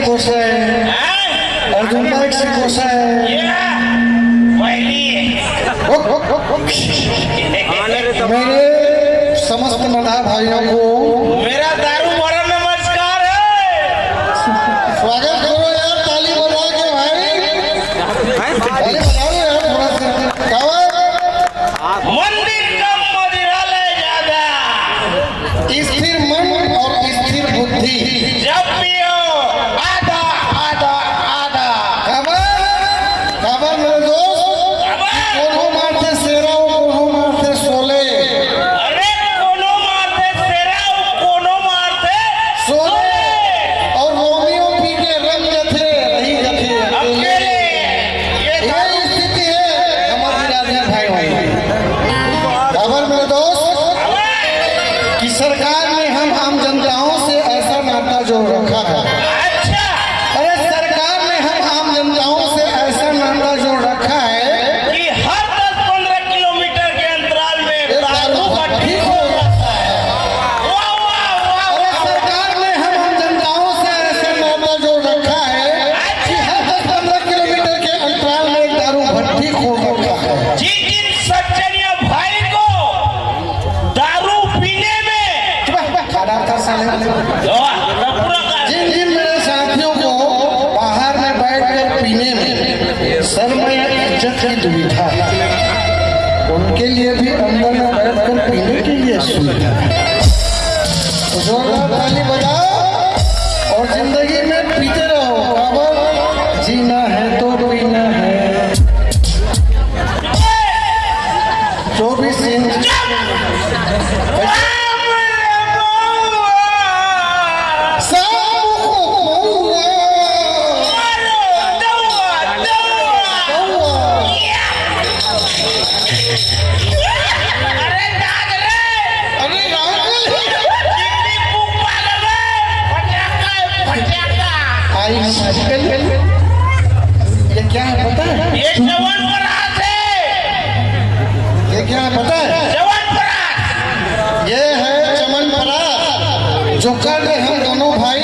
शिकोसाय, अर्जुन नाईक शिकोसाय। मेरे समस्त मल्हार भाइयों को मेरा दारू मोरा नमस्कार है। स्वागत करो यार, ताली बजा के भाई, ताली बजाओ यार थोड़ा सा। मंदिर कम मदिरालय ज्यादा, स्थिर मन और स्थिर बुद्धि, जब पियो आधा आधा आधा। खबर मेरे दोस्त, कोनो मारते सेराव, कोनो मारते सोले, अरे कोनो मारते सेराव, कोनो मारते सोले और रोमियो पी के रंग जथे रही जथे अकेले। यही स्थिति है हमारे राजा भाई। खबर मेरे दोस्त कि सरकार ने हम आम जनताओं से ऐसा नाता जोड़ रखा है। अच्छा, अरे सरकार ने हम आम जनताओं से ऐसा नाता जोड़ रखा है कि हर 10-15 किलोमीटर के अंतराल में दारू का ठीक हो जाता है। वाह वाह वाह। अरे सरकार ने हम आम जनताओं से ऐसा नाता जोड़ रखा है कि हर 10-15 किलोमीटर के अंतराल में एक दारू भट्टी खोल रखा है। जिन सज्जनिया भाई को दारू पीने में जिन जिन मेरे साथियों को बाहर में बैठकर पीने में शर्म या इज्जत की दुविधा है, उनके लिए भी अंदर में बैठकर पीने के लिए सुविधा है। तो जोरदार ताली बजाओ और जिंदगी में पीते रहो। खबर जीना है तो पीना है। 24 इंच ये क्या है पता है? ये जवान बरात है। ये क्या है पता है? जवान बरात। ये है चमन परात, जो कल हम दोनों भाई